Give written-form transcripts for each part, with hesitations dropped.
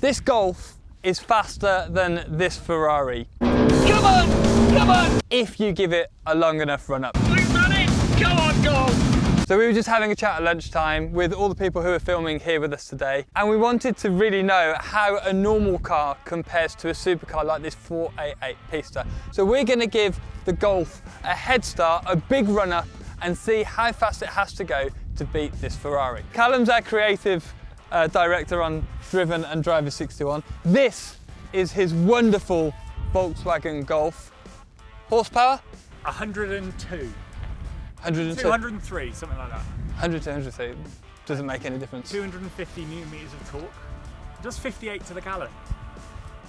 This Golf is faster than this Ferrari. Come on, come on! If you give it a long enough run up. We've done it! Come on, Golf! So we were just having a chat at lunchtime with all the people who are filming here with us today, and we wanted to really know how a normal car compares to a supercar like this 488 Pista. So we're going to give the Golf a head start, a big run up, and see how fast it has to go to beat this Ferrari. Callum's our creative director on Driven and Driver 61. This is his wonderful Volkswagen Golf. Horsepower? 102. 102. 203, something like that. 100 to 103 doesn't make any difference. 250 newton meters of torque. It does 58 to the gallon.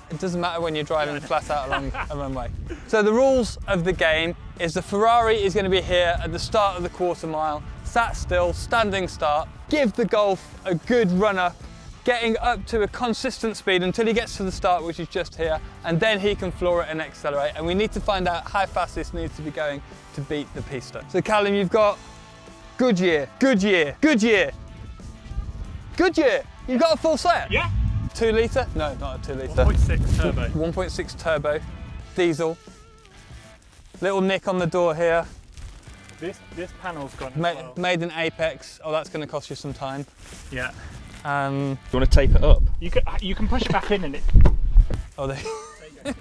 It doesn't matter when you're driving flat out along a runway. So the rules of the game is the Ferrari is going to be here at the start of the quarter mile, sat still, standing start, give the Golf a good run up, getting up to a consistent speed until he gets to the start, which is just here, and then he can floor it and accelerate. And we need to find out how fast this needs to be going to beat the Pista. So Callum, you've got Goodyear, Goodyear, Goodyear, Goodyear. You've got a full set? Yeah. 2 litre? No, not a 2 litre. 1.6 turbo. 1.6 turbo, diesel. Little nick on the door here. This panel's gone. Made in Apex. Oh, that's going to cost you some time. Yeah. You want to tape it up? You can push it back in and it. Oh, there you go.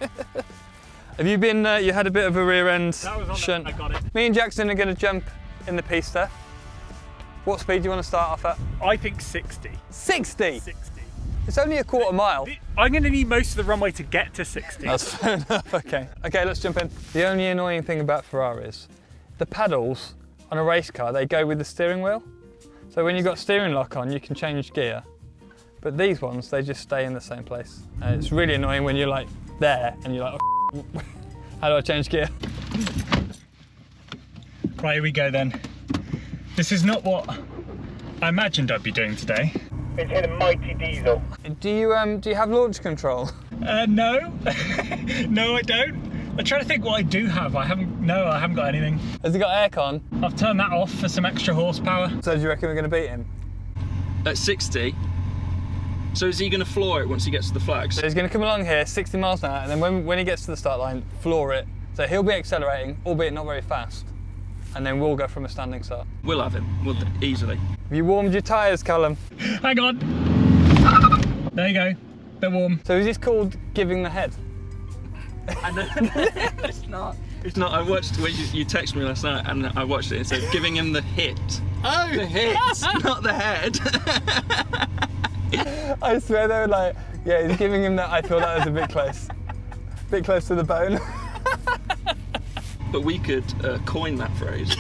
Have you been? You had a bit of a rear end shunt. I got it. Me and Jackson are going to jump in the Pista. What speed do you want to start off at? I think 60. 60. 60. It's only a quarter mile. I'm going to need most of the runway to get to 60. That's fair enough. Okay. Okay, let's jump in. The only annoying thing about Ferraris, the pedals on a race car, they go with the steering wheel. So when you've got steering lock on, you can change gear. But these ones, they just stay in the same place. And it's really annoying when you're like there and you're like, oh, how do I change gear? Right, here we go then. This is not what I imagined I'd be doing today. It's in a mighty diesel. Do you have launch control? No. No, I don't. I'm trying to think what I do have. I haven't got anything. Has he got aircon? I've turned that off for some extra horsepower. So do you reckon we're going to beat him? At 60? So is he going to floor it once he gets to the flags? So he's going to come along here 60 miles an hour, and then when he gets to the start line, floor it. So he'll be accelerating, albeit not very fast. And then we'll go from a standing start. We'll have him, easily. Have you warmed your tyres, Callum? Hang on. There you go. They're warm. So is this called giving the head? It's not. It's not. I watched when you texted me last night, and I watched it and said giving him the hit. Oh, the hit, not the head. I swear they were like, yeah, he's giving him that. I thought that was a bit close to the bone. But we could coin that phrase.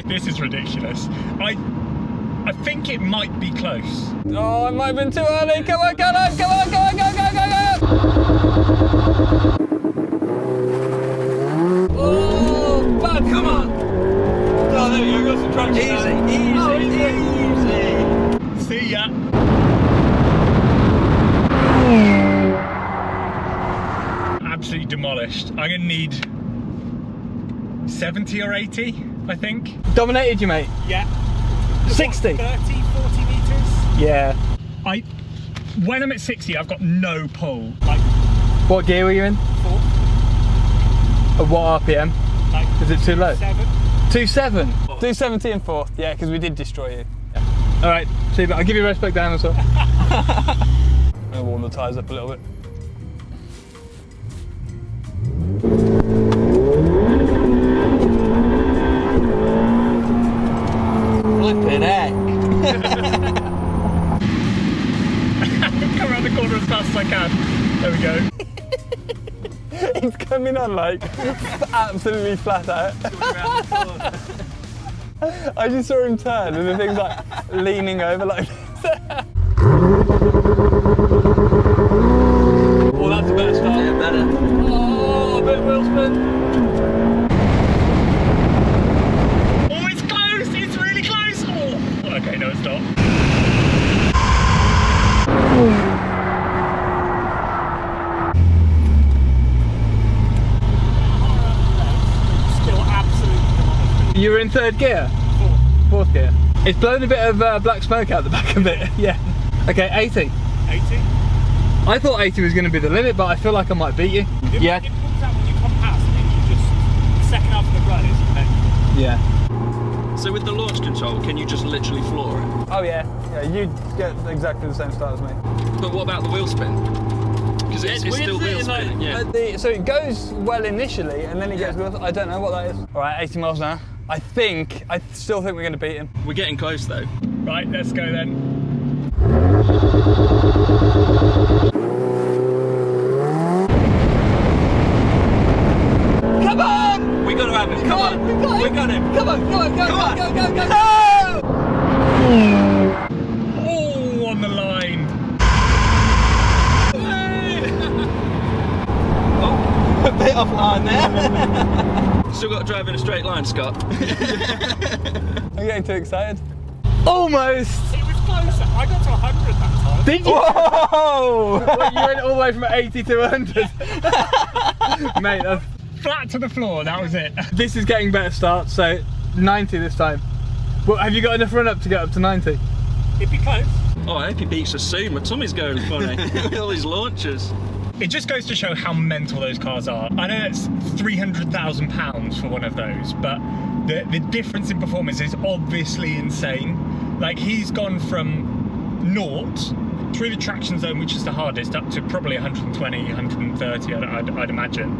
This is ridiculous. I think it might be close. Oh, it might have been too early. Come on, come on, come on, come on, go, go, go, go! Oh, bad, come on! Oh, there you go, got some traction. Easy. See ya. Absolutely demolished. I'm gonna need 70 or 80, I think. Dominated you, mate? Yeah. 60? 30, 40 meters? Yeah. When I'm at 60, I've got no pull. What gear were you in? 4. At what RPM? Is it too low? 7. 2.7. Do 70 and 4th, yeah, because we did destroy you. Yeah. All right, see, but I'll give you a rest back down as well. I'm gonna warm the tyres up a little bit. Flipping heck. Come around the corner as fast as I can. There we go. He's coming on like absolutely flat out. I just saw him turn and the thing's like leaning over like this. Oh, that's a better start. Yeah, better. Oh, a bit of wheel spin. Oh, it's close! It's really close! Oh. Okay, no, it's not. Still absolutely. You were in 3rd gear? 4th gear. It's blown a bit of black smoke out the back of it. Yeah. Okay, 80. 80? I thought 80 was going to be the limit, but I feel like I might beat you. Yeah. It pulls out when you come past and then you just, second half of the run is okay. Yeah. So with the launch control, can you just literally floor it? Oh yeah. Yeah, you get exactly the same start as me. But what about the wheel spin? Because it's still wheel spinning, yeah. So it goes well initially, and then it gets wheel. I don't know what that is. All right, 80 miles an hour. I still think we're going to beat him. We're getting close though. Right, let's go then. Come on! We gotta have him. Come on! We got him. Come on! Go! Oh, on the line. Oh, a bit offline there. Still got to drive in a straight line, Scott. I'm getting too excited. Almost! It was closer. I got to 100 that time. Did you? Whoa! Well, you went all the way from 80 to 100. Mate, that's... Flat to the floor, that was it. This is getting better start, so 90 this time. Well, have you got enough run up to get up to 90? It'd be close. Oh, I hope he beats us soon. My tummy's going funny with all these launches. It just goes to show how mental those cars are. I know it's £300,000 for one of those, but the difference in performance is obviously insane. Like, he's gone from 0 through the traction zone, which is the hardest, up to probably 120, 130, I'd imagine.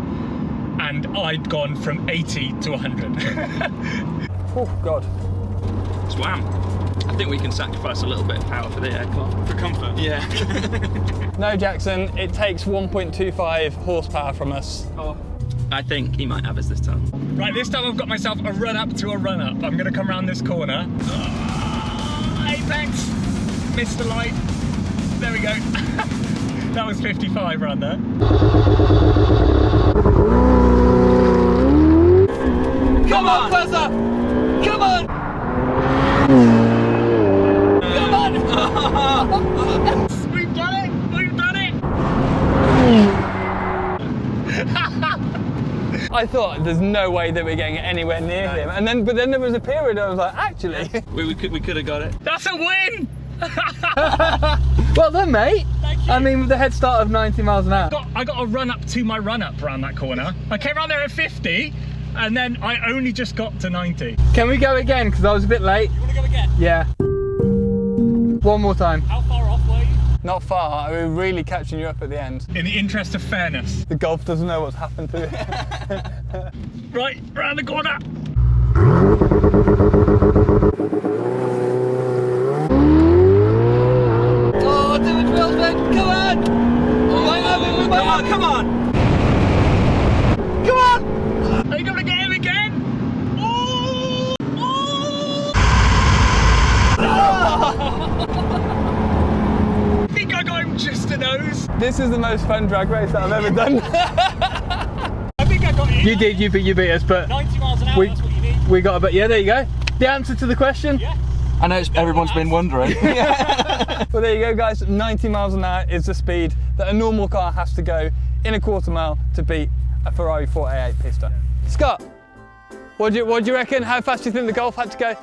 And I'd gone from 80 to 100. Oh, God. Swam. I think we can sacrifice a little bit of power for the aircon. For comfort. Yeah. No, Jackson, it takes 1.25 horsepower from us. Oh. I think he might have us this time. Right, this time I've got myself a run up to a run up. I'm gonna come around this corner. Apex! Missed the light. There we go. That was 55 round there. Come on, Corsa! Come on! Come on! We've done it! We've done it! I thought there's no way that we're getting anywhere near him, but then there was a period I was like, actually. We could have got it. That's a win! Well done, mate. Thank you. I mean, with the head start of 90 miles an hour. I got a run up to my run up around that corner. I came around there at 50 and then I only just got to 90. Can we go again? Because I was a bit late. You want to go again? Yeah. One more time. How far off were you? Not far. We were really catching you up at the end. In the interest of fairness. The Golf doesn't know what's happened to it. Right, round the corner. Oh, do it, Wilson! Come on! Come on! Come on! Are you gonna get him again? Oh! I think I got him just a nose. This is the most fun drag race that I've ever done. I think I got you. You did, you beat us, but 90 miles an hour, that's what you need. we got a bit. Yeah, there you go. The answer to the question. Yeah. I know everyone's been wondering. Well, there you go, guys. 90 miles an hour is the speed that a normal car has to go in a quarter mile to beat a Ferrari 488 Pista. Scott, what do you reckon? How fast do you think the Golf had to go?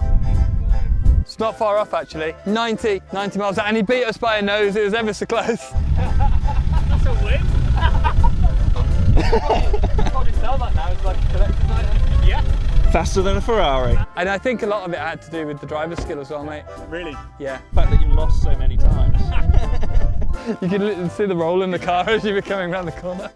It's not far off, actually. 90 miles an hour, and he beat us by a nose. It was ever so close. That's a win. Probably sell that now. It's like a collector's item. Yeah. Faster than a Ferrari. And I think a lot of it had to do with the driver's skill as well, mate. Really? Yeah. The fact that you lost so many times. You could literally see the roll in the car as you were coming around the corner.